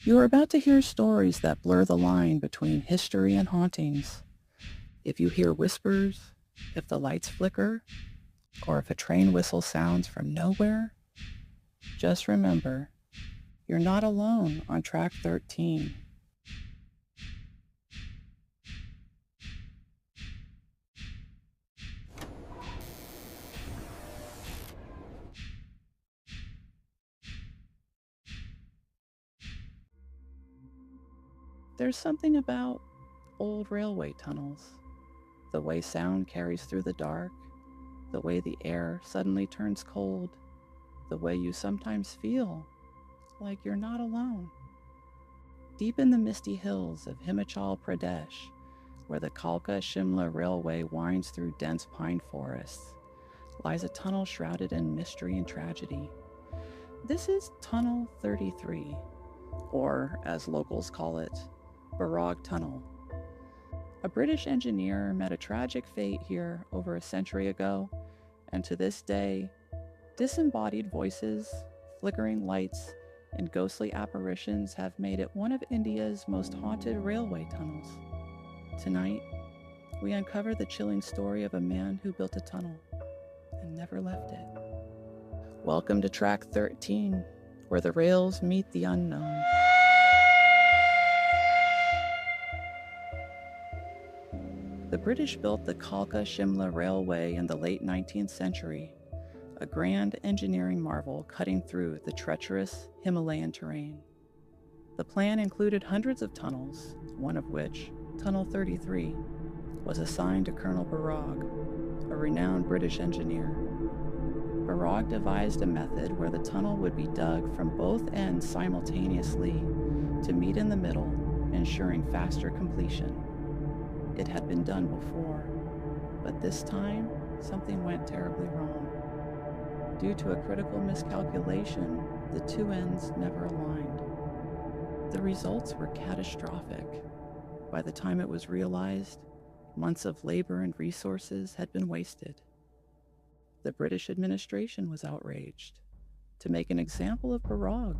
You are about to hear stories that blur the line between history and hauntings. If you hear whispers, if the lights flicker, or if a train whistle sounds from nowhere, just remember, you're not alone on track 13. There's something about old railway tunnels, the way sound carries through the dark, the way the air suddenly turns cold, the way you sometimes feel like you're not alone. Deep in the misty hills of Himachal Pradesh, where the Kalka-Shimla Railway winds through dense pine forests, lies a tunnel shrouded in mystery and tragedy. This is Tunnel 33, or as locals call it, Barrag Tunnel. A British engineer met a tragic fate here over a century ago, and to this day, disembodied voices, flickering lights, and ghostly apparitions have made it one of India's most haunted railway tunnels. Tonight, we uncover the chilling story of a man who built a tunnel and never left it. Welcome to track 13, where the rails meet the unknown. The British built the Kalka-Shimla Railway in the late 19th century, a grand engineering marvel cutting through the treacherous Himalayan terrain. The plan included hundreds of tunnels, one of which, Tunnel 33, was assigned to Colonel Barrag, a renowned British engineer. Barrag devised a method where the tunnel would be dug from both ends simultaneously to meet in the middle, ensuring faster completion. It had been done before, but this time, something went terribly wrong. Due to a critical miscalculation, the two ends never aligned. The results were catastrophic. By the time it was realized, months of labor and resources had been wasted. The British administration was outraged. To make an example of Barrag,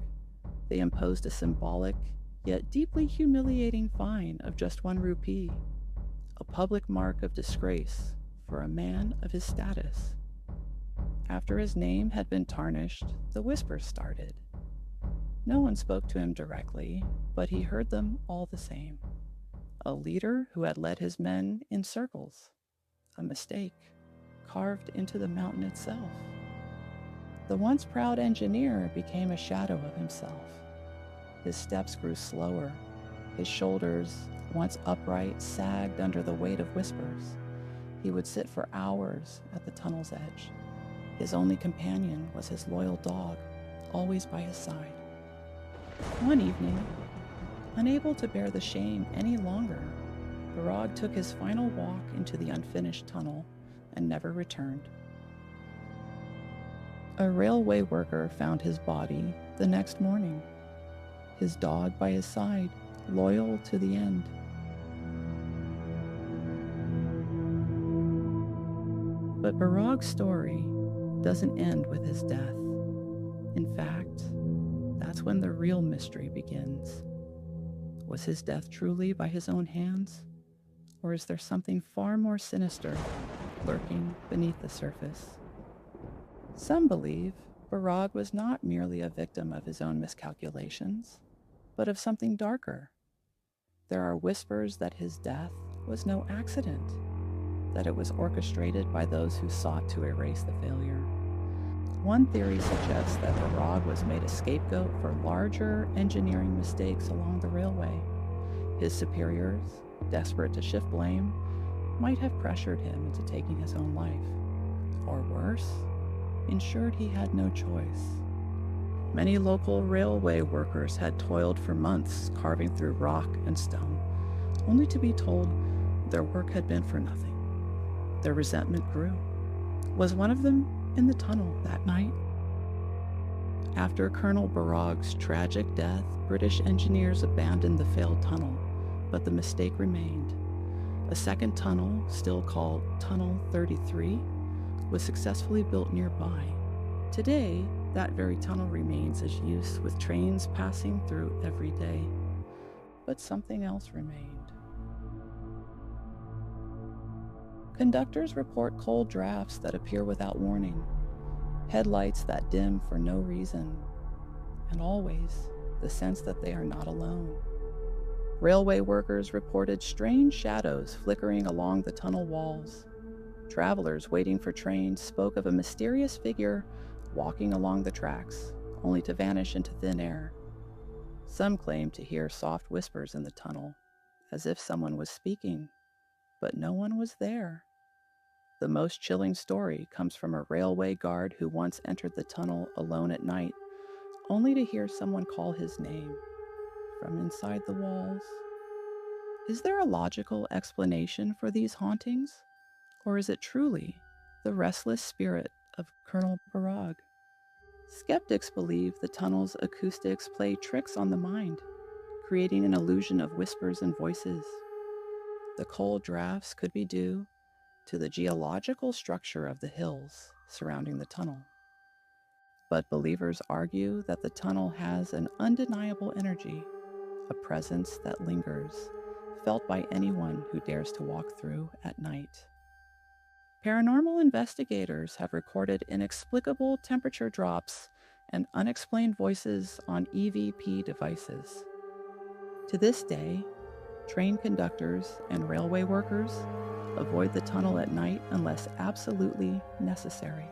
they imposed a symbolic, yet deeply humiliating fine of just 1 rupee, a public mark of disgrace for a man of his status. After his name had been tarnished, the whispers started. No one spoke to him directly, but he heard them all the same. A leader who had led his men in circles. A mistake carved into the mountain itself. The once proud engineer became a shadow of himself. His steps grew slower. His shoulders, once upright, sagged under the weight of whispers. He would sit for hours at the tunnel's edge. His only companion was his loyal dog, always by his side. One evening, unable to bear the shame any longer, Barrag took his final walk into the unfinished tunnel and never returned. A railway worker found his body the next morning, his dog by his side, loyal to the end. But Barrag's story doesn't end with his death. In fact, that's when the real mystery begins. Was his death truly by his own hands? Or is there something far more sinister lurking beneath the surface? Some believe Barrag was not merely a victim of his own miscalculations, but of something darker. There are whispers that his death was no accident, that it was orchestrated by those who sought to erase the failure. One theory suggests that Barrag was made a scapegoat for larger engineering mistakes along the railway. His superiors, desperate to shift blame, might have pressured him into taking his own life, or worse, ensured he had no choice. Many local railway workers had toiled for months carving through rock and stone, only to be told their work had been for nothing. Their resentment grew. Was one of them in the tunnel that night? After Colonel Barrag's tragic death, British engineers abandoned the failed tunnel, but the mistake remained. A second tunnel, still called Tunnel 33, was successfully built nearby. Today, That very tunnel remains as use, with trains passing through every day. But something else remained. Conductors report cold drafts that appear without warning, headlights that dim for no reason, and always the sense that they are not alone. Railway workers reported strange shadows flickering along the tunnel walls. Travelers waiting for trains spoke of a mysterious figure walking along the tracks, only to vanish into thin air. Some claimed to hear soft whispers in the tunnel, as if someone was speaking, but no one was there. The most chilling story comes from a railway guard who once entered the tunnel alone at night, only to hear someone call his name from inside the walls. Is there a logical explanation for these hauntings, or is it truly the restless spirit of Colonel Barag? Skeptics believe the tunnel's acoustics play tricks on the mind, creating an illusion of whispers and voices. The cold drafts could be due to the geological structure of the hills surrounding the tunnel. But believers argue that the tunnel has an undeniable energy, a presence that lingers, felt by anyone who dares to walk through at night. Paranormal investigators have recorded inexplicable temperature drops and unexplained voices on EVP devices. To this day, train conductors and railway workers avoid the tunnel at night unless absolutely necessary.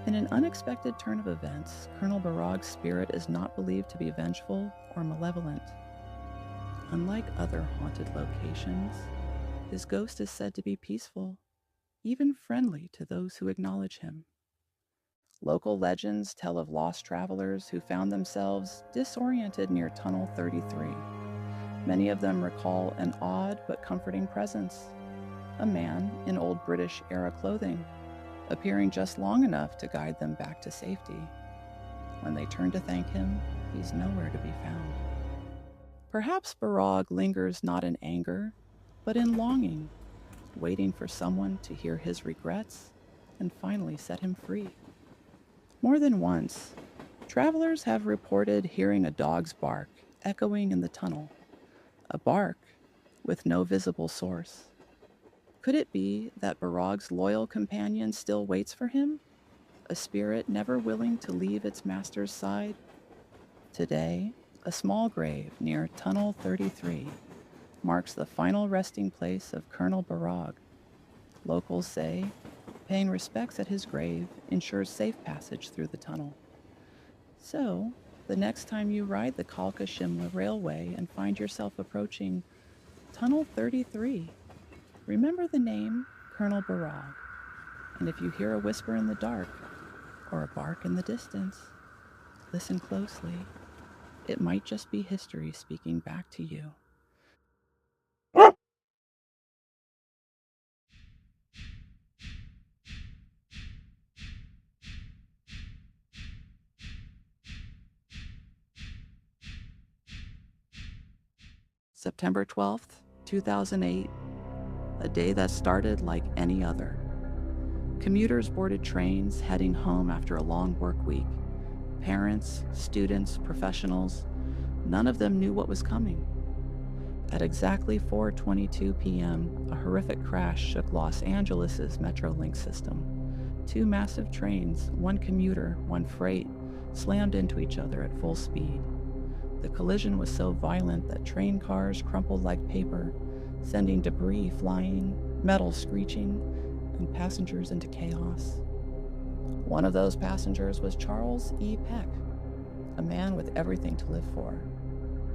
In an unexpected turn of events, Colonel Barag's spirit is not believed to be vengeful or malevolent. Unlike other haunted locations, his ghost is said to be peaceful, even friendly to those who acknowledge him. Local legends tell of lost travelers who found themselves disoriented near Tunnel 33. Many of them recall an odd but comforting presence, a man in old British-era clothing, appearing just long enough to guide them back to safety. When they turn to thank him, he's nowhere to be found. Perhaps Barag lingers not in anger, but in longing, waiting for someone to hear his regrets and finally set him free. More than once, travelers have reported hearing a dog's bark echoing in the tunnel, a bark with no visible source. Could it be that Barag's loyal companion still waits for him, a spirit never willing to leave its master's side? Today, a small grave near Tunnel 33 marks the final resting place of Colonel Barag. Locals say paying respects at his grave ensures safe passage through the tunnel. So, the next time you ride the Kalka-Shimla Railway and find yourself approaching Tunnel 33, remember the name Colonel Barag. And if you hear a whisper in the dark or a bark in the distance, listen closely. It might just be history speaking back to you. September 12th, 2008, a day that started like any other. Commuters boarded trains heading home after a long work week. Parents, students, professionals, none of them knew what was coming. At exactly 4:22 p.m., a horrific crash shook Los Angeles' Metrolink system. Two massive trains, one commuter, one freight, slammed into each other at full speed. The collision was so violent that train cars crumpled like paper, sending debris flying, metal screeching, and passengers into chaos. One of those passengers was Charles E. Peck, a man with everything to live for.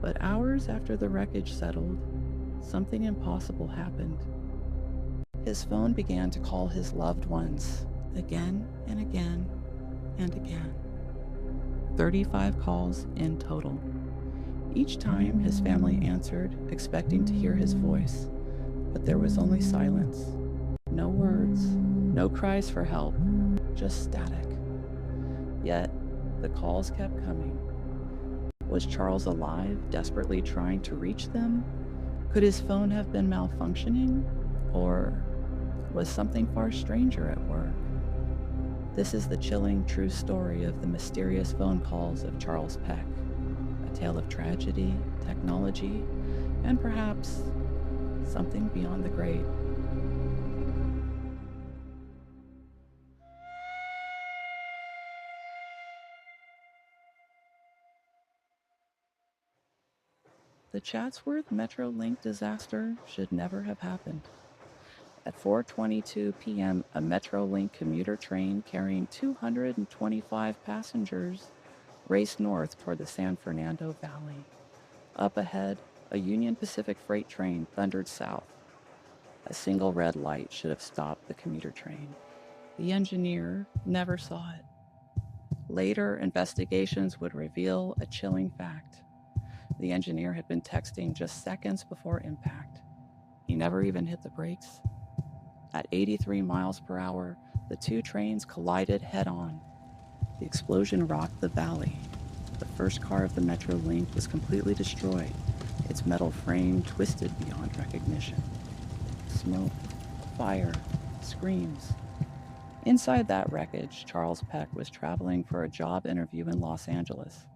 But hours after the wreckage settled, something impossible happened. His phone began to call his loved ones, again and again and again. 35 calls in total. Each time his family answered, expecting to hear his voice, but there was only silence. No words, no cries for help, just static. Yet, the calls kept coming. Was Charles alive, desperately trying to reach them? Could his phone have been malfunctioning? Or was something far stranger at work? This is the chilling true story of the mysterious phone calls of Charles Peck, a tale of tragedy, technology, and perhaps something beyond the grave. The Chatsworth Metrolink disaster should never have happened. At 4:22 p.m., a Metrolink commuter train carrying 225 passengers raced north toward the San Fernando Valley. Up ahead, a Union Pacific freight train thundered south. A single red light should have stopped the commuter train. The engineer never saw it. Later, investigations would reveal a chilling fact. The engineer had been texting just seconds before impact. He never even hit the brakes. At 83 miles per hour, the two trains collided head-on. The explosion rocked the valley. The first car of the Metrolink was completely destroyed, its metal frame twisted beyond recognition. Smoke, fire, screams. Inside that wreckage, Charles Peck was traveling for a job interview in Los Angeles.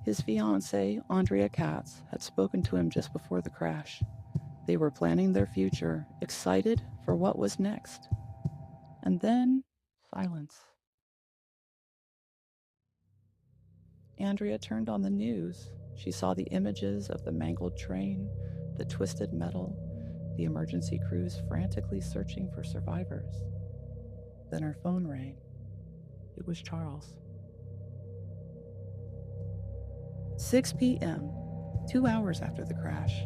His fiancée, Andrea Katz, had spoken to him just before the crash. They were planning their future, excited for what was next. And then, silence. Andrea turned on the news. She saw the images of the mangled train, the twisted metal, the emergency crews frantically searching for survivors. Then her phone rang. It was Charles. 6 p.m., 2 hours after the crash.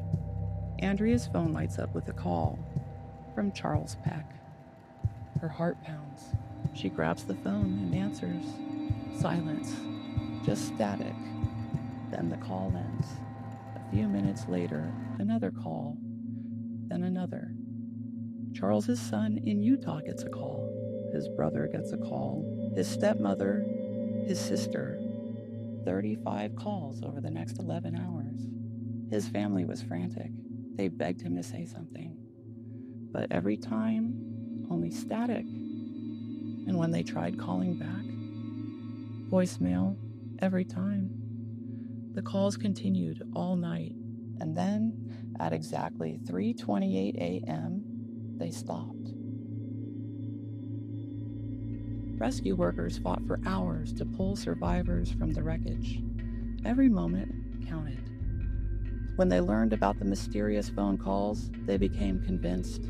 Andrea's phone lights up with a call from Charles Peck. Her heart pounds. She grabs the phone and answers. Silence. Just static. Then the call ends. A few minutes later, another call. Then another. Charles's son in Utah gets a call. His brother gets a call. His stepmother, his sister. 35 calls over the next 11 hours. His family was frantic. They begged him to say something. But every time, only static. And when they tried calling back, voicemail every time. The calls continued all night. And then, at exactly 3:28 a.m., they stopped. Rescue workers fought for hours to pull survivors from the wreckage. Every moment counted. When they learned about the mysterious phone calls, they became convinced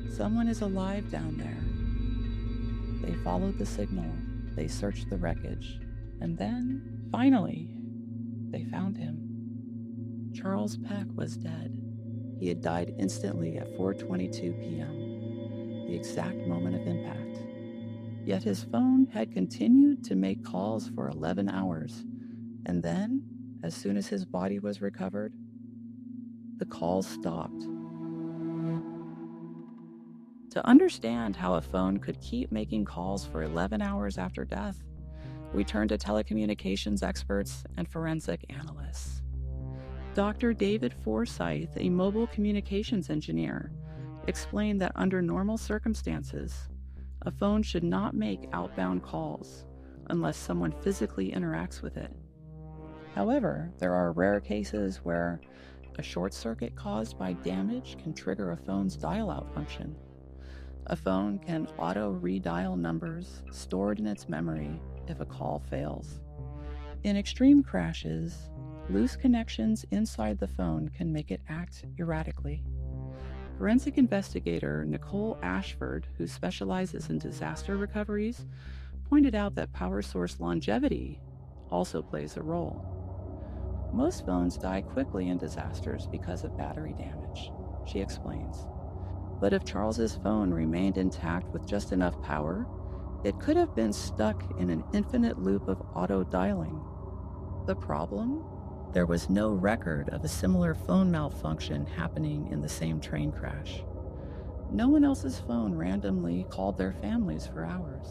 someone is alive down there. They followed the signal, they searched the wreckage, and then, finally, they found him. Charles Peck was dead. He had died instantly at 4:22 p.m., the exact moment of impact. Yet his phone had continued to make calls for 11 hours, and then, as soon as his body was recovered, the calls stopped. To understand how a phone could keep making calls for 11 hours after death, we turn to telecommunications experts and forensic analysts. Dr. David Forsyth, a mobile communications engineer, explained that under normal circumstances, a phone should not make outbound calls unless someone physically interacts with it. However, there are rare cases where a short circuit caused by damage can trigger a phone's dial-out function. A phone can auto-redial numbers stored in its memory if a call fails. In extreme crashes, loose connections inside the phone can make it act erratically. Forensic investigator Nicole Ashford, who specializes in disaster recoveries, pointed out that power source longevity also plays a role. Most phones die quickly in disasters because of battery damage, she explains. But if Charles's phone remained intact with just enough power, it could have been stuck in an infinite loop of auto-dialing. The problem? There was no record of a similar phone malfunction happening in the same train crash. No one else's phone randomly called their families for hours.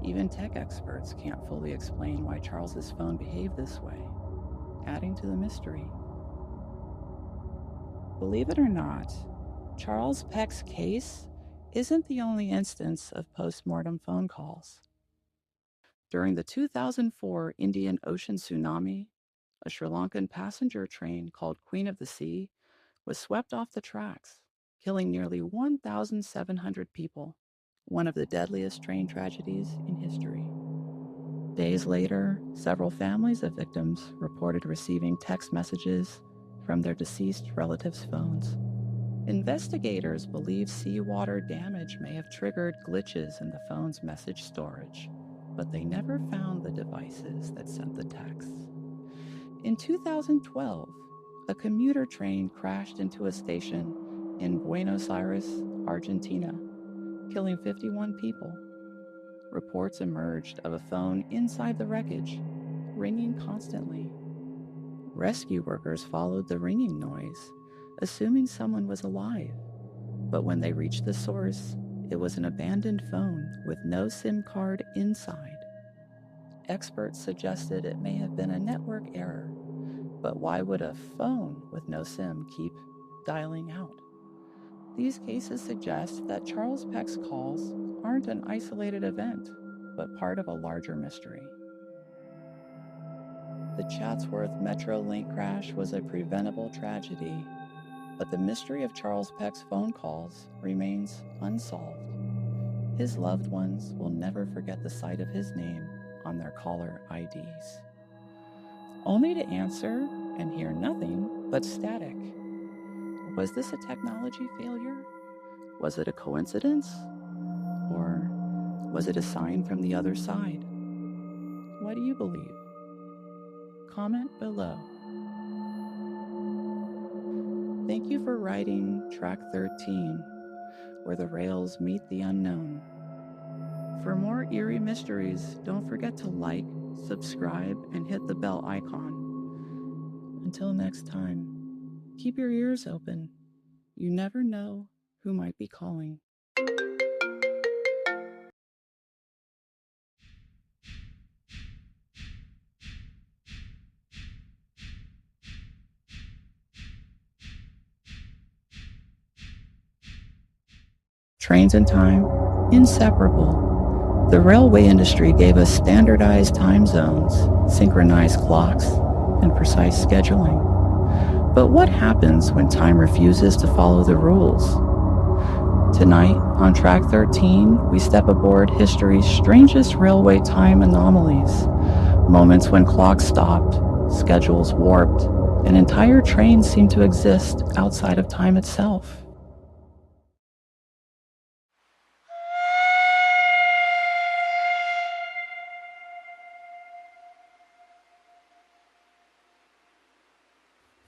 Even tech experts can't fully explain why Charles's phone behaved this way, adding to the mystery. Believe it or not, Charles Peck's case isn't the only instance of post-mortem phone calls. During the 2004 Indian Ocean tsunami, a Sri Lankan passenger train called Queen of the Sea was swept off the tracks, killing nearly 1,700 people, one of the deadliest train tragedies in history. Days later, several families of victims reported receiving text messages from their deceased relatives' phones. Investigators believe seawater damage may have triggered glitches in the phone's message storage, but they never found the devices that sent the texts. In 2012, a commuter train crashed into a station in Buenos Aires, Argentina, killing 51 people. Reports emerged of a phone inside the wreckage, ringing constantly. Rescue workers followed the ringing noise, assuming someone was alive. But when they reached the source, it was an abandoned phone with no SIM card inside. Experts suggested it may have been a network error, but why would a phone with no SIM keep dialing out? These cases suggest that Charles Peck's calls aren't an isolated event, but part of a larger mystery. The Chatsworth Metrolink crash was a preventable tragedy, but the mystery of Charles Peck's phone calls remains unsolved. His loved ones will never forget the sight of his name on their caller IDs, only to answer and hear nothing but static. Was this a technology failure? Was it a coincidence? Or was it a sign from the other side? What do you believe? Comment below. Thank you for writing Track 13, where the rails meet the unknown. For more eerie mysteries, don't forget to like, subscribe, and hit the bell icon. Until next time, keep your ears open. You never know who might be calling. Trains and time, inseparable. The railway industry gave us standardized time zones, synchronized clocks, and precise scheduling. But what happens when time refuses to follow the rules? Tonight, on Track 13, we step aboard history's strangest railway time anomalies. Moments when clocks stopped, schedules warped, and entire trains seemed to exist outside of time itself.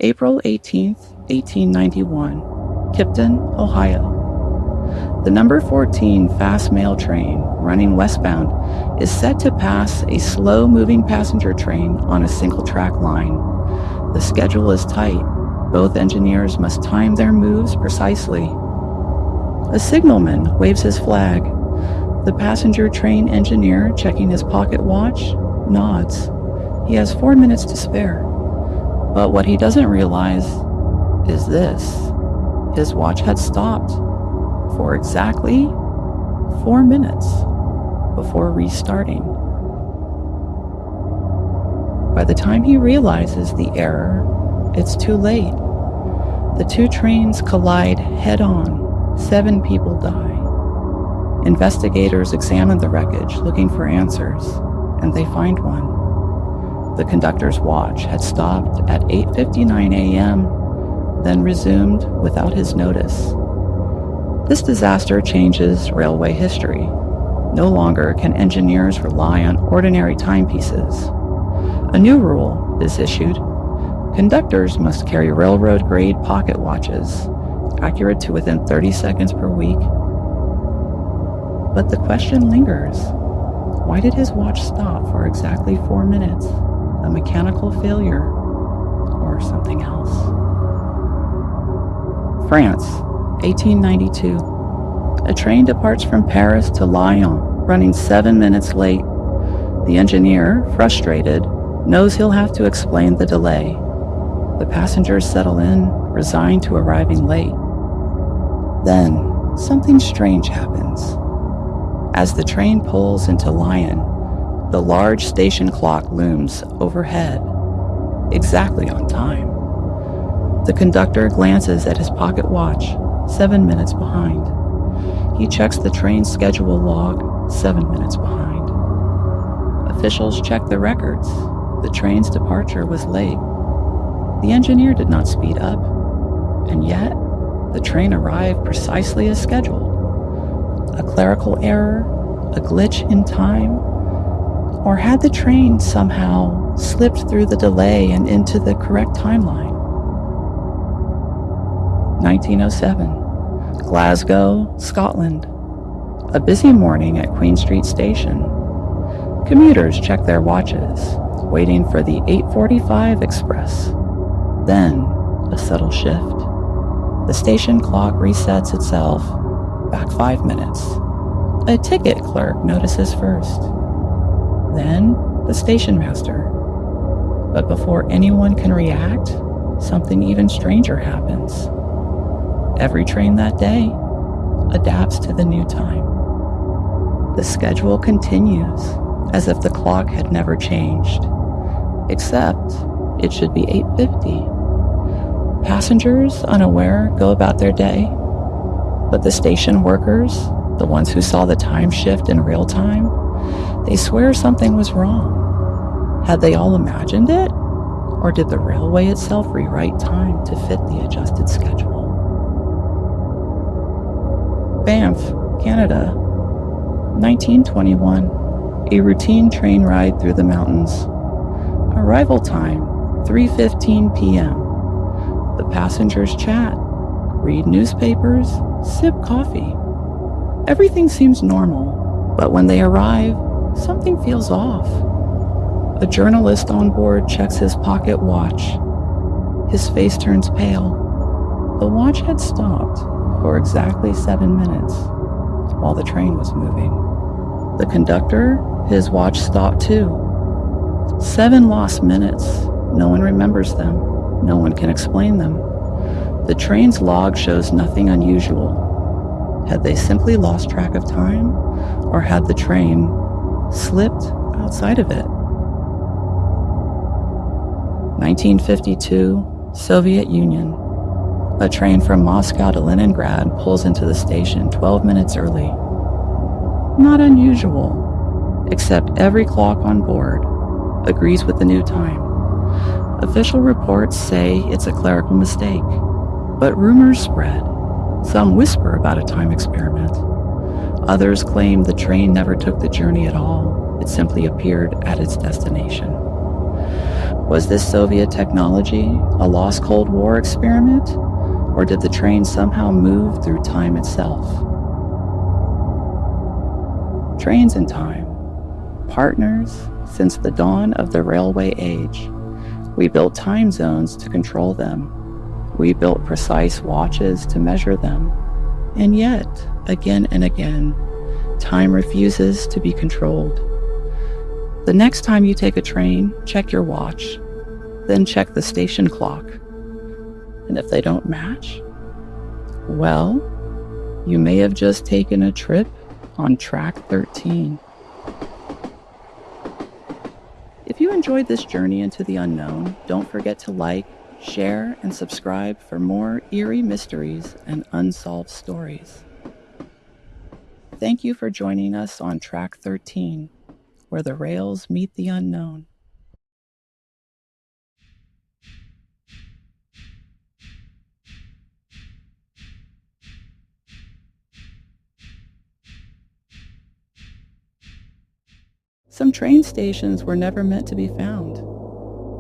April 18, 1891, Kipton, Ohio. The number 14 fast mail train, running westbound, is set to pass a slow-moving passenger train on a single-track line. The schedule is tight. Both engineers must time their moves precisely. A signalman waves his flag. The passenger train engineer, checking his pocket watch, nods. He has 4 minutes to spare. But what he doesn't realize is this. His watch had stopped for exactly 4 minutes before restarting. By the time he realizes the error, it's too late. The two trains collide head-on. 7 people die. Investigators examine the wreckage looking for answers, and they find one. The conductor's watch had stopped at 8:59 a.m., then resumed without his notice. This disaster changes railway history. No longer can engineers rely on ordinary timepieces. A new rule is issued. Conductors must carry railroad-grade pocket watches, accurate to within 30 seconds per week. But the question lingers. Why did his watch stop for exactly 4 minutes? A mechanical failure, or something else? France, 1892. A train departs from Paris to Lyon, running 7 minutes late. The engineer, frustrated, knows he'll have to explain the delay. The passengers settle in, resigned to arriving late. Then, something strange happens. As the train pulls into Lyon, the large station clock looms overhead, exactly on time. The conductor glances at his pocket watch, 7 minutes behind. He checks the train schedule log, 7 minutes behind. Officials check the records. The train's departure was late. The engineer did not speed up, and yet the train arrived precisely as scheduled. A clerical error, a glitch in time, or had the train somehow slipped through the delay and into the correct timeline? 1907, Glasgow, Scotland. A busy morning at Queen Street Station. Commuters check their watches, waiting for the 8:45 express. Then, a subtle shift. The station clock resets itself back 5 minutes. A ticket clerk notices first. Then, the station master. But before anyone can react, something even stranger happens. Every train that day adapts to the new time. The schedule continues as if the clock had never changed, except it should be 8:50. Passengers, unaware, go about their day, but the station workers, the ones who saw the time shift in real time, they swear something was wrong. Had they all imagined it? Or did the railway itself rewrite time to fit the adjusted schedule? Banff, Canada, 1921. A routine train ride through the mountains. Arrival time, 3:15 p.m. The passengers chat, read newspapers, sip coffee. Everything seems normal, but when they arrive, something feels off. A journalist on board checks his pocket watch. His face turns pale. The watch had stopped for exactly 7 minutes while the train was moving. The conductor, his watch stopped too. 7 lost minutes. No one remembers them. No one can explain them. The train's log shows nothing unusual. Had they simply lost track of time, or had the train slipped outside of it? 1952, Soviet Union. A train from Moscow to Leningrad pulls into the station 12 minutes early. Not unusual, except every clock on board agrees with the new time. Official reports say it's a clerical mistake, but rumors spread. Some whisper about a time experiment. Others claim the train never took the journey at all. It simply appeared at its destination. Was this Soviet technology a lost Cold War experiment? Or did the train somehow move through time itself? Trains and time. Partners since the dawn of the railway age. We built time zones to control them. We built precise watches to measure them. And yet, again and again, time refuses to be controlled. The next time you take a train, check your watch, then check the station clock. And if they don't match, well, you may have just taken a trip on track 13. If you enjoyed this journey into the unknown, don't forget to like, share, and subscribe for more eerie mysteries and unsolved stories. Thank you for joining us on track 13, where the rails meet the unknown. Some train stations were never meant to be found.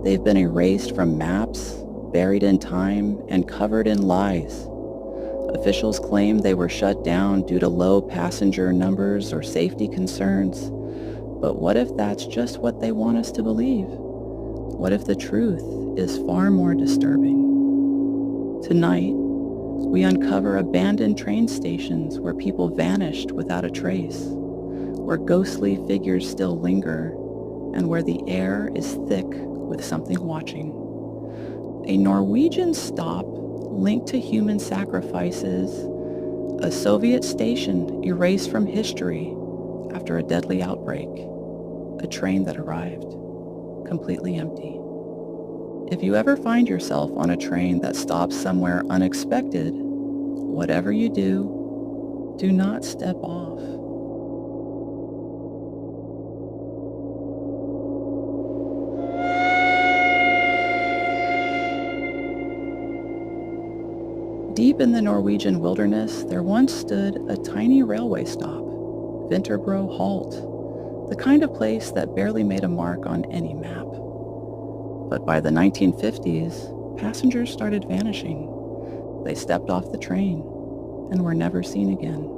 They've been erased from maps, buried in time, and covered in lies. Officials claim they were shut down due to low passenger numbers or safety concerns. But what if that's just what they want us to believe? What if the truth is far more disturbing? Tonight, we uncover abandoned train stations where people vanished without a trace, where ghostly figures still linger, and where the air is thick with something watching. A Norwegian stop linked to human sacrifices, A Soviet station erased from history after a deadly outbreak. A train that arrived completely empty. If you ever find yourself on a train that stops somewhere unexpected, whatever you do not step off. Deep in the Norwegian wilderness, there once stood a tiny railway stop, Vinterbro Halt, the kind of place that barely made a mark on any map. But by the 1950s, passengers started vanishing. They stepped off the train and were never seen again.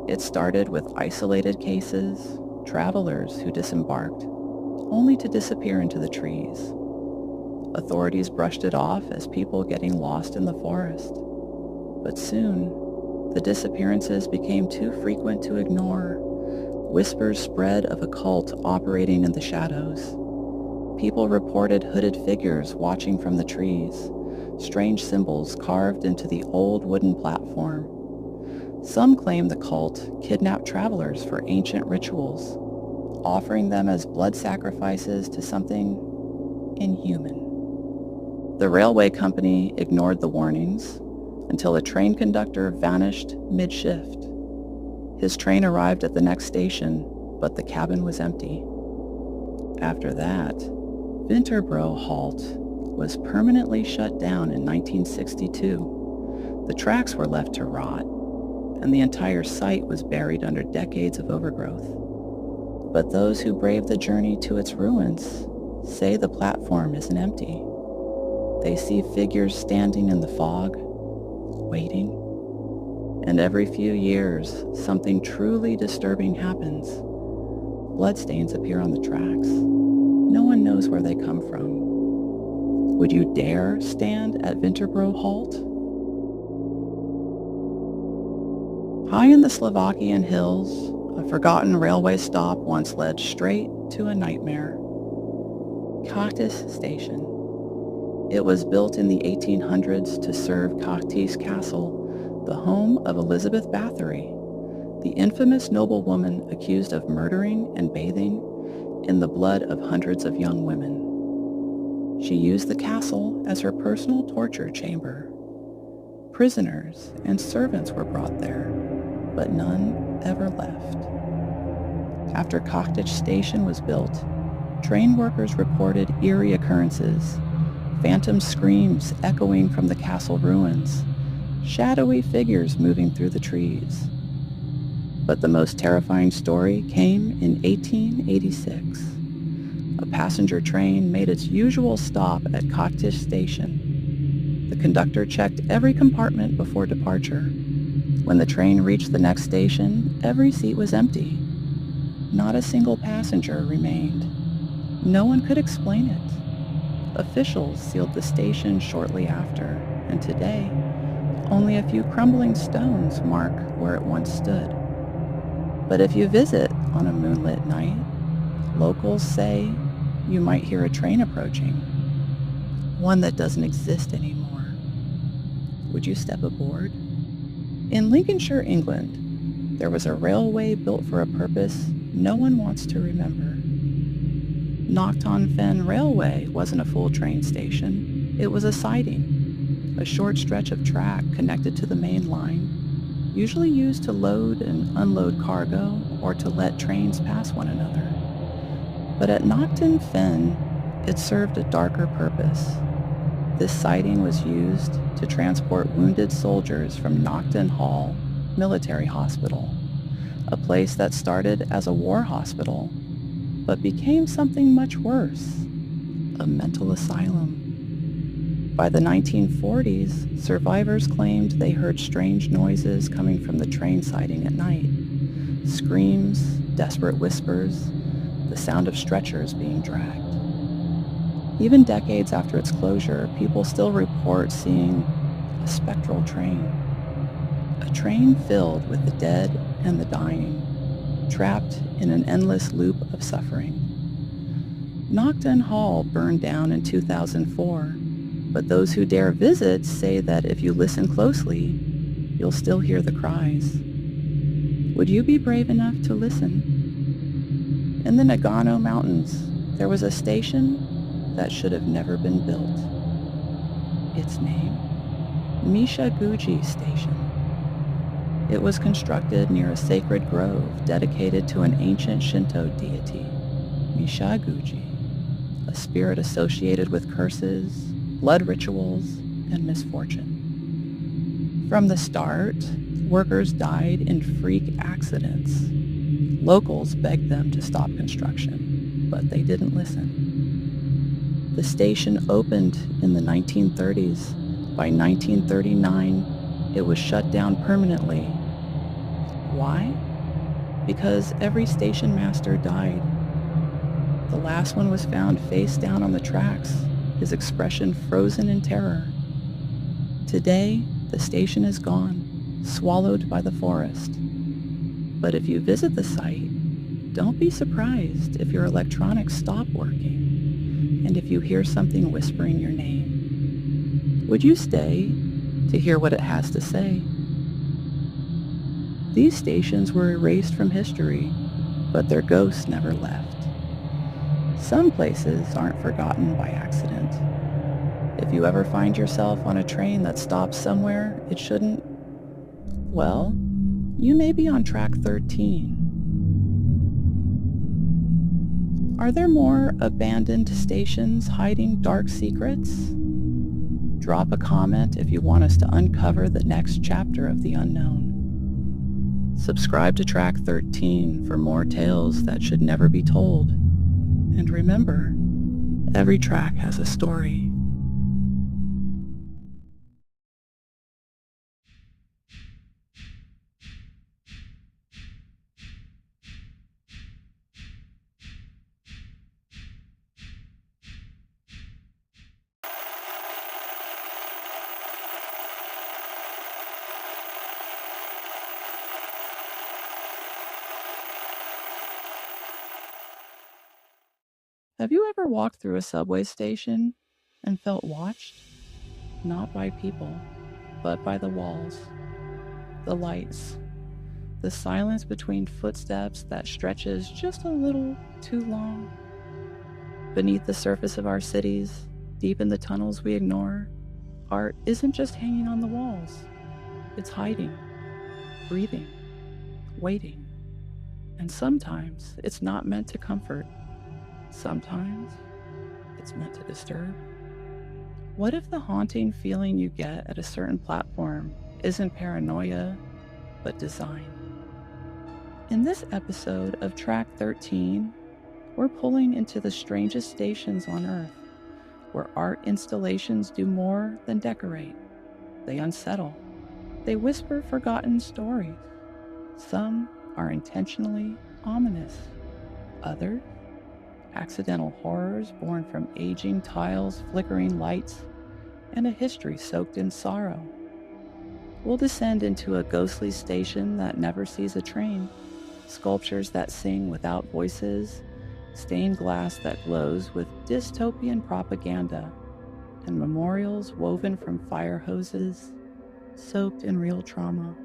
It started with isolated cases, travelers who disembarked, only to disappear into the trees. Authorities brushed it off as people getting lost in the forest. But soon, the disappearances became too frequent to ignore. Whispers spread of a cult operating in the shadows. People reported hooded figures watching from the trees, strange symbols carved into the old wooden platform. Some claim the cult kidnapped travelers for ancient rituals, offering them as blood sacrifices to something inhuman. The railway company ignored the warnings until a train conductor vanished mid-shift. His train arrived at the next station, but the cabin was empty. After that, Vinterbro Halt was permanently shut down in 1962. The tracks were left to rot, and the entire site was buried under decades of overgrowth. But those who braved the journey to its ruins say the platform isn't empty. They see figures standing in the fog, waiting. And every few years, something truly disturbing happens. Bloodstains appear on the tracks. No one knows where they come from. Would you dare stand at Vinterbro Halt? High in the Slovakian hills, a forgotten railway stop once led straight to a nightmare. Cactus Station. It was built in the 1800s to serve Cactus Castle, the home of Elizabeth Bathory, the infamous noblewoman accused of murdering and bathing in the blood of hundreds of young women. She used the castle as her personal torture chamber. Prisoners and servants were brought there, but none ever left. After Cactus Station was built, train workers reported eerie occurrences, phantom screams echoing from the castle ruins, shadowy figures moving through the trees. But the most terrifying story came in 1886. A passenger train made its usual stop at Cactus Station. The conductor checked every compartment before departure. When the train reached the next station, every seat was empty. Not a single passenger remained. No one could explain it. Officials sealed the station shortly after, and today, only a few crumbling stones mark where it once stood. But if you visit on a moonlit night, locals say you might hear a train approaching, one that doesn't exist anymore. Would you step aboard? In Lincolnshire, England, there was a railway built for a purpose no one wants to remember. Knockton Fen Railway wasn't a full train station. It was a siding, a short stretch of track connected to the main line, usually used to load and unload cargo or to let trains pass one another. But at Knockton Fen, it served a darker purpose. This siding was used to transport wounded soldiers from Knockton Hall Military Hospital, a place that started as a war hospital but became something much worse, a mental asylum. By the 1940s, survivors claimed they heard strange noises coming from the train siding at night. Screams, desperate whispers, the sound of stretchers being dragged. Even decades after its closure, people still report seeing a spectral train. A train filled with the dead and the dying, trapped in an endless loop of suffering. Knockton Hall burned down in 2004, but those who dare visit say that if you listen closely, you'll still hear the cries. Would you be brave enough to listen? In the Nagano Mountains, there was a station that should have never been built. Its name? Mishaguji Station. It was constructed near a sacred grove dedicated to an ancient Shinto deity, Mishaguji, a spirit associated with curses, blood rituals, and misfortune. From the start, workers died in freak accidents. Locals begged them to stop construction, but they didn't listen. The station opened in the 1930s. By 1939, it was shut down permanently. Why? Because every station master died. The last one was found face down on the tracks, his expression frozen in terror. Today, the station is gone, swallowed by the forest. But if you visit the site, don't be surprised if your electronics stop working and if you hear something whispering your name. Would you stay to hear what it has to say? These stations were erased from history, but their ghosts never left. Some places aren't forgotten by accident. If you ever find yourself on a train that stops somewhere it shouldn't, well, you may be on track 13. Are there more abandoned stations hiding dark secrets? Drop a comment if you want us to uncover the next chapter of the unknown. Subscribe to Track 13 for more tales that should never be told. And remember, every track has a story. Have you ever walked through a subway station and felt watched? Not by people, but by the walls, the lights, the silence between footsteps that stretches just a little too long. Beneath the surface of our cities, deep in the tunnels we ignore, art isn't just hanging on the walls. It's hiding, breathing, waiting. And sometimes it's not meant to comfort. Sometimes it's meant to disturb. What if the haunting feeling you get at a certain platform isn't paranoia, but design? In this episode of Track 13, we're pulling into the strangest stations on Earth, where art installations do more than decorate. They unsettle. They whisper forgotten stories. Some are intentionally ominous. Others, accidental horrors born from aging tiles, flickering lights, and a history soaked in sorrow. We'll descend into a ghostly station that never sees a train, sculptures that sing without voices, stained glass that glows with dystopian propaganda, and memorials woven from fire hoses, soaked in real trauma.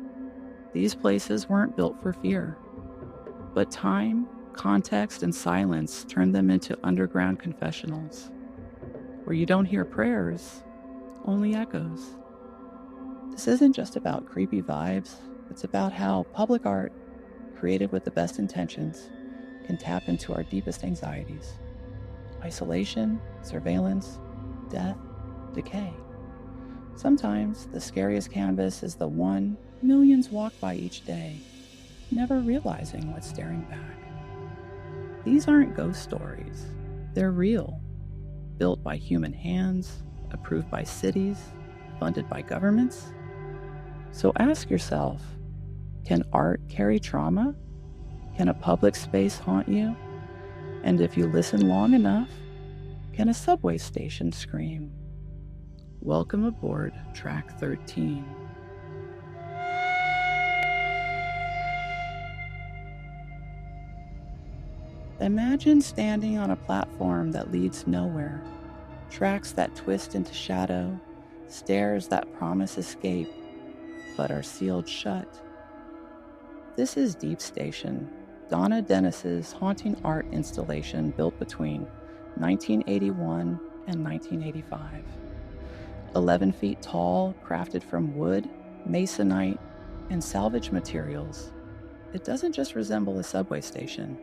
These places weren't built for fear, but time, context, and silence turned them into underground confessionals, where you don't hear prayers, only echoes. This isn't just about creepy vibes, it's about how public art, created with the best intentions, can tap into our deepest anxieties. Isolation, surveillance, death, decay. Sometimes the scariest canvas is the one millions walk by each day, never realizing what's staring back. These aren't ghost stories. They're real, built by human hands, approved by cities, funded by governments. So ask yourself, can art carry trauma? Can a public space haunt you? And if you listen long enough, can a subway station scream? Welcome aboard Track 13. Imagine standing on a platform that leads nowhere, tracks that twist into shadow, stairs that promise escape, but are sealed shut. This is Deep Station, Donna Dennis's haunting art installation built between 1981 and 1985. 11 feet tall, crafted from wood, masonite, and salvage materials, it doesn't just resemble a subway station.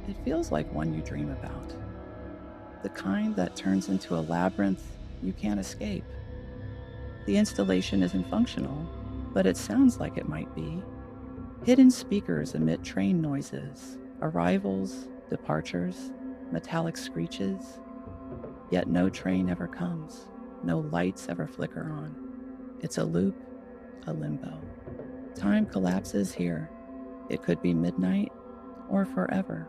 It feels like one you dream about. The kind that turns into a labyrinth you can't escape. The installation isn't functional, but it sounds like it might be. Hidden speakers emit train noises, arrivals, departures, metallic screeches. Yet no train ever comes, no lights ever flicker on. It's a loop, a limbo. Time collapses here. It could be midnight or forever.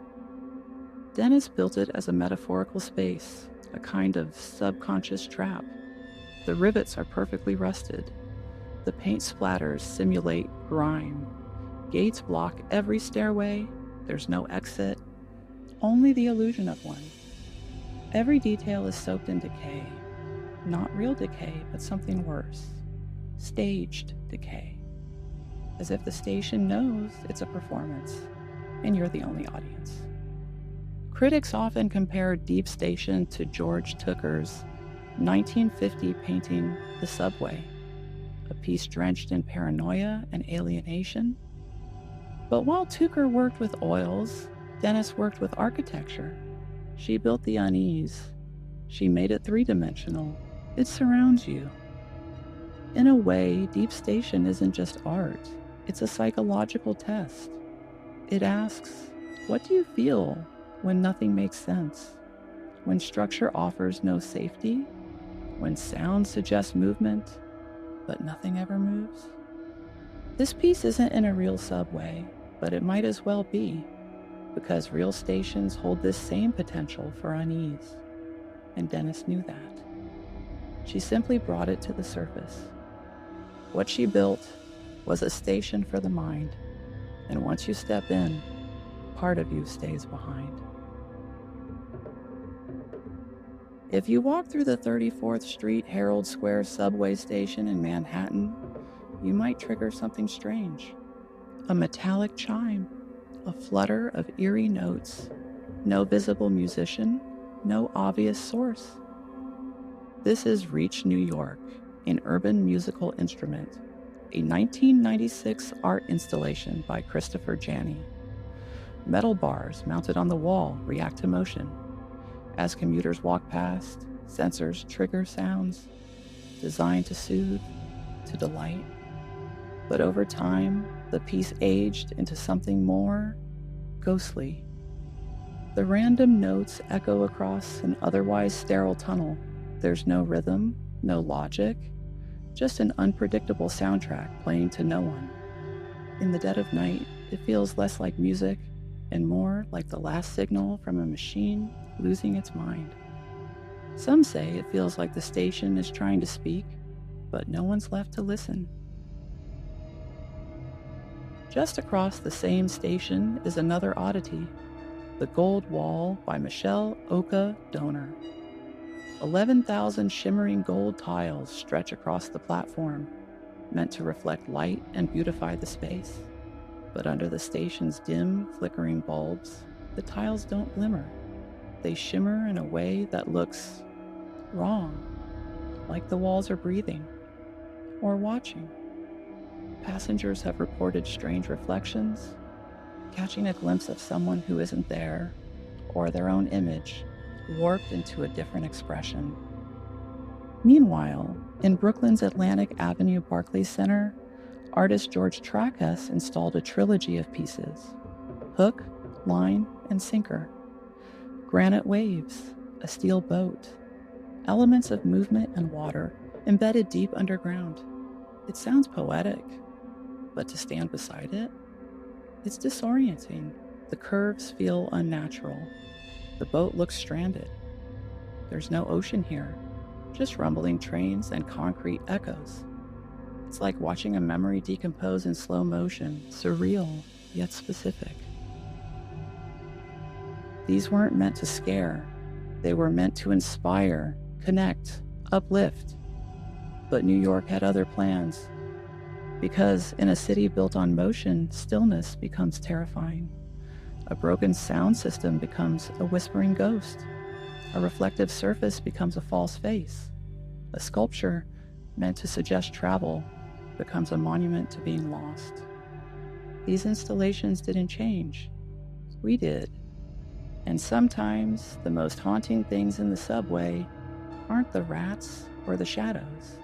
Dennis built it as a metaphorical space, a kind of subconscious trap. The rivets are perfectly rusted. The paint splatters simulate grime. Gates block every stairway. There's no exit, only the illusion of one. Every detail is soaked in decay. Not real decay, but something worse. Staged decay. As if the station knows it's a performance, and you're the only audience. Critics often compare Deep Station to George Tooker's 1950 painting The Subway, a piece drenched in paranoia and alienation. But while Tooker worked with oils, Dennis worked with architecture. She built the unease. She made it three-dimensional. It surrounds you. In a way, Deep Station isn't just art. It's a psychological test. It asks, what do you feel when nothing makes sense? When structure offers no safety? When sound suggests movement, but nothing ever moves? This piece isn't in a real subway, but it might as well be, because real stations hold this same potential for unease, and Dennis knew that. She simply brought it to the surface. What she built was a station for the mind, and once you step in, part of you stays behind. If you walk through the 34th Street Herald Square subway station in Manhattan, you might trigger something strange. A metallic chime, a flutter of eerie notes, no visible musician, no obvious source. This is Reach New York, an urban musical instrument, a 1996 art installation by Christopher Janney. Metal bars mounted on the wall react to motion. As commuters walk past, sensors trigger sounds, designed to soothe, to delight. But over time, the piece aged into something more ghostly. The random notes echo across an otherwise sterile tunnel. There's no rhythm, no logic, just an unpredictable soundtrack playing to no one. In the dead of night, it feels less like music and more like the last signal from a machine losing its mind. Some say it feels like the station is trying to speak, but no one's left to listen. Just across the same station is another oddity, The Gold Wall by Michelle Oka Donor. 11,000 shimmering gold tiles stretch across the platform, meant to reflect light and beautify the space. But under the station's dim, flickering bulbs, the tiles don't glimmer. They shimmer in a way that looks wrong, like the walls are breathing or watching. Passengers have reported strange reflections, catching a glimpse of someone who isn't there, or their own image, warped into a different expression. Meanwhile, in Brooklyn's Atlantic Avenue Barclays Center, artist George Tracas installed a trilogy of pieces: hook, line, and sinker. Granite waves, a steel boat, elements of movement and water embedded deep underground. It sounds poetic, but to stand beside it, it's disorienting. The curves feel unnatural. The boat looks stranded. There's no ocean here, just rumbling trains and concrete echoes. It's like watching a memory decompose in slow motion, surreal yet specific. These weren't meant to scare. They were meant to inspire, connect, uplift. But New York had other plans. Because in a city built on motion, stillness becomes terrifying. A broken sound system becomes a whispering ghost. A reflective surface becomes a false face. A sculpture meant to suggest travel becomes a monument to being lost. These installations didn't change. We did. And sometimes the most haunting things in the subway aren't the rats or the shadows,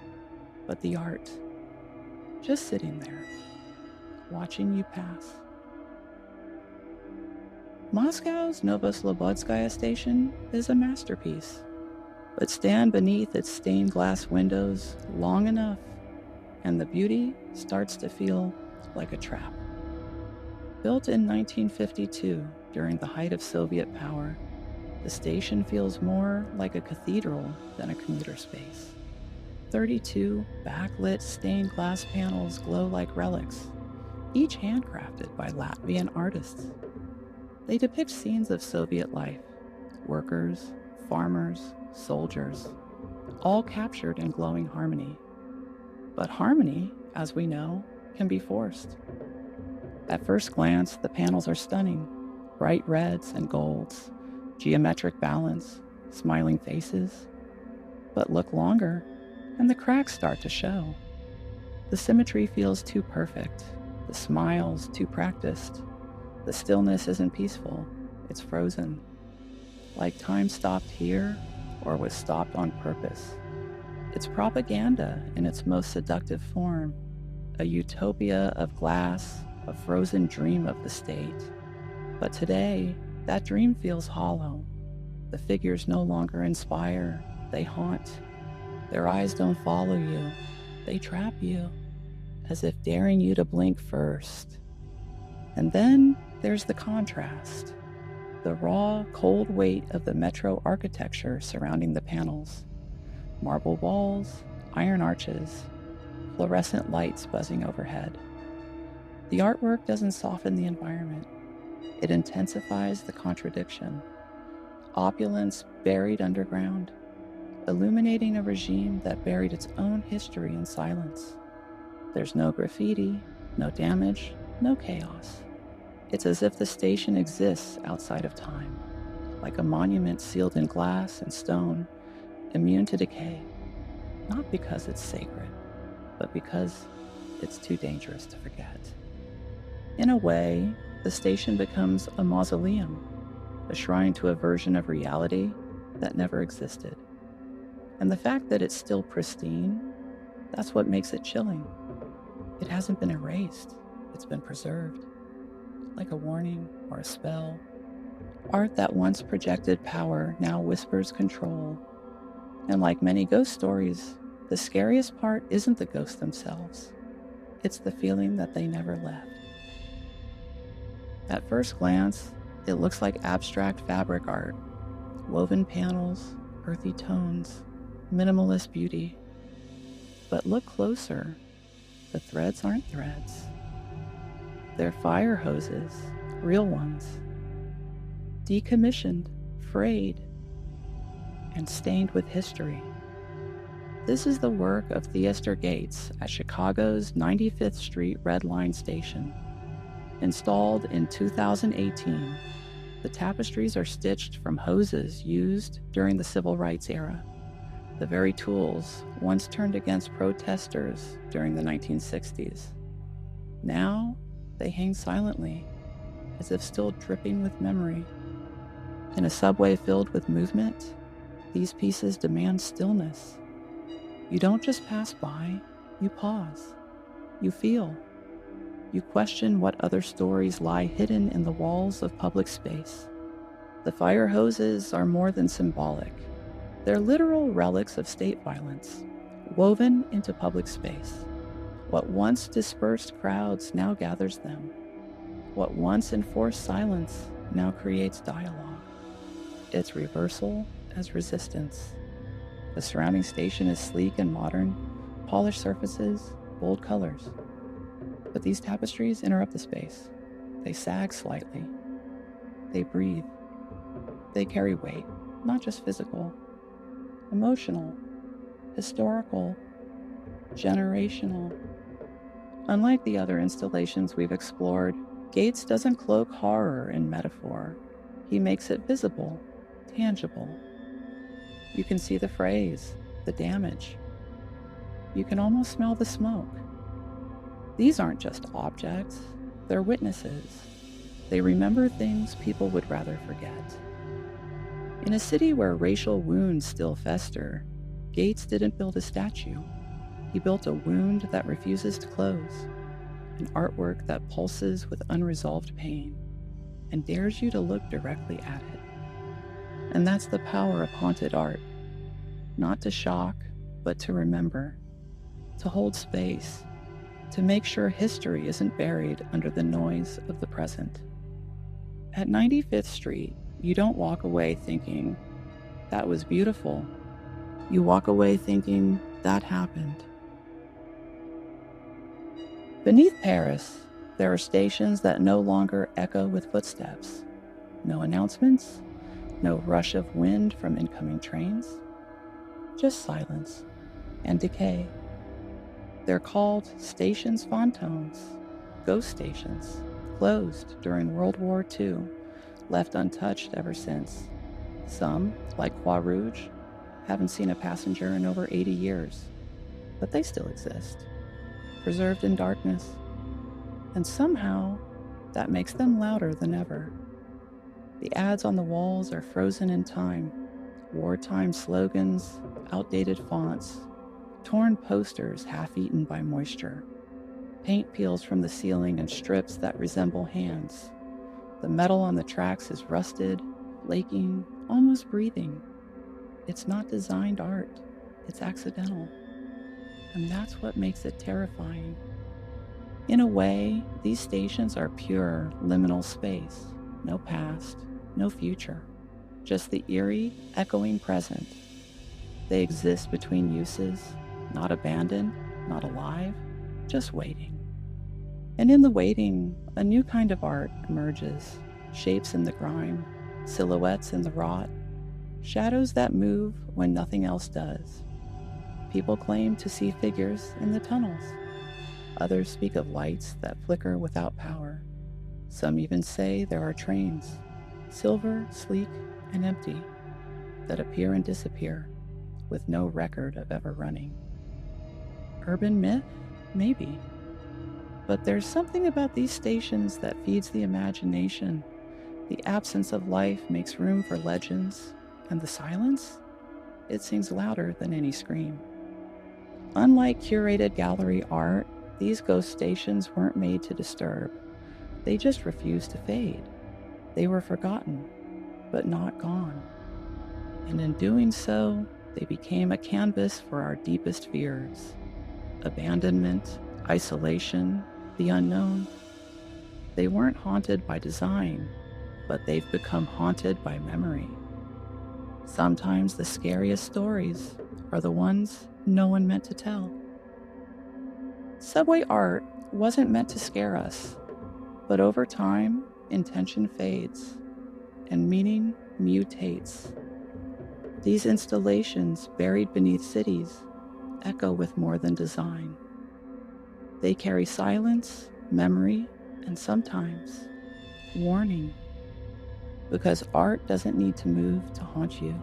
but the art. Just sitting there, watching you pass. Moscow's Novoslobodskaya station is a masterpiece, but stand beneath its stained glass windows long enough, and the beauty starts to feel like a trap. Built in 1952 during the height of Soviet power, the station feels more like a cathedral than a commuter space. 32 backlit stained glass panels glow like relics, each handcrafted by Latvian artists. They depict scenes of Soviet life, workers, farmers, soldiers, all captured in glowing harmony. But harmony, as we know, can be forced. At first glance, the panels are stunning, bright reds and golds, geometric balance, smiling faces. But look longer, and the cracks start to show. The symmetry feels too perfect, the smiles too practiced. The stillness isn't peaceful, it's frozen. Like time stopped here, or was stopped on purpose. It's propaganda in its most seductive form, a utopia of glass, a frozen dream of the state. But today, that dream feels hollow. The figures no longer inspire, they haunt. Their eyes don't follow you, they trap you, as if daring you to blink first. And then there's the contrast, the raw, cold weight of the metro architecture surrounding the panels. Marble walls, iron arches, fluorescent lights buzzing overhead. The artwork doesn't soften the environment. It intensifies the contradiction. Opulence buried underground, illuminating a regime that buried its own history in silence. There's no graffiti, no damage, no chaos. It's as if the station exists outside of time, like a monument sealed in glass and stone, immune to decay, not because it's sacred, but because it's too dangerous to forget. In a way, the station becomes a mausoleum, a shrine to a version of reality that never existed. And the fact that it's still pristine, that's what makes it chilling. It hasn't been erased, it's been preserved. Like a warning or a spell. Art that once projected power now whispers control. And like many ghost stories, the scariest part isn't the ghosts themselves. It's the feeling that they never left. At first glance, it looks like abstract fabric art. Woven panels, earthy tones, minimalist beauty. But look closer. The threads aren't threads. They're fire hoses, real ones. Decommissioned, frayed, and stained with history. This is the work of Theaster Gates at Chicago's 95th Street Red Line station. Installed in 2018, the tapestries are stitched from hoses used during the Civil Rights era, the very tools once turned against protesters during the 1960s. Now, they hang silently, as if still dripping with memory. In a subway filled with movement, these pieces demand stillness. You don't just pass by, you pause. You feel. You question what other stories lie hidden in the walls of public space. The fire hoses are more than symbolic. They're literal relics of state violence, woven into public space. What once dispersed crowds now gathers them. What once enforced silence now creates dialogue. It's reversal as resistance. The surrounding station is sleek and modern, polished surfaces, bold colors. But these tapestries interrupt the space. They sag slightly. They breathe. They carry weight, not just physical, emotional, historical, generational. Unlike the other installations we've explored, Gates doesn't cloak horror in metaphor. He makes it visible, tangible. You can see the phrase, the damage. You can almost smell the smoke. These aren't just objects, they're witnesses. They remember things people would rather forget. In a city where racial wounds still fester, Gates didn't build a statue. He built a wound that refuses to close, an artwork that pulses with unresolved pain and dares you to look directly at it. And that's the power of haunted art. Not to shock, but to remember, to hold space, to make sure history isn't buried under the noise of the present. At 95th Street, you don't walk away thinking, that was beautiful. You walk away thinking, that happened. Beneath Paris, there are stations that no longer echo with footsteps. No announcements, no rush of wind from incoming trains, just silence and decay. They're called stations fantômes, ghost stations, closed during World War II, left untouched ever since. Some, like Croix Rouge, haven't seen a passenger in over 80 years, but they still exist, preserved in darkness. And somehow, that makes them louder than ever. The ads on the walls are frozen in time, wartime slogans, outdated fonts, torn posters half-eaten by moisture. Paint peels from the ceiling in strips that resemble hands. The metal on the tracks is rusted, flaking, almost breathing. It's not designed art, it's accidental. And that's what makes it terrifying. In a way, these stations are pure liminal space. No past, no future. Just the eerie, echoing present. They exist between uses, not abandoned, not alive, just waiting. And in the waiting, a new kind of art emerges. Shapes in the grime, silhouettes in the rot, shadows that move when nothing else does. People claim to see figures in the tunnels. Others speak of lights that flicker without power. Some even say there are trains, silver, sleek, and empty, that appear and disappear, with no record of ever running. Urban myth? Maybe. But there's something about these stations that feeds the imagination. The absence of life makes room for legends, and the silence? It sings louder than any scream. Unlike curated gallery art, these ghost stations weren't made to disturb. They just refused to fade. They were forgotten, but not gone. And in doing so, they became a canvas for our deepest fears. Abandonment, isolation, the unknown. They weren't haunted by design, but they've become haunted by memory. Sometimes the scariest stories are the ones no one meant to tell. Subway art wasn't meant to scare us, but over time, intention fades and meaning mutates. These installations, buried beneath cities, echo with more than design. They carry silence, memory, and sometimes warning. Because art doesn't need to move to haunt you.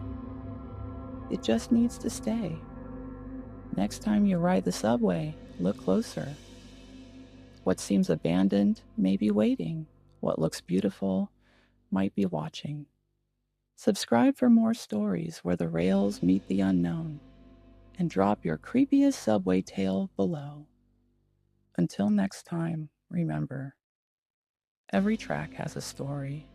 It just needs to stay. Next time you ride the subway, look closer. What seems abandoned may be waiting. What looks beautiful might be watching. Subscribe for more stories where the rails meet the unknown, and drop your creepiest subway tale below. Until next time, remember, every track has a story,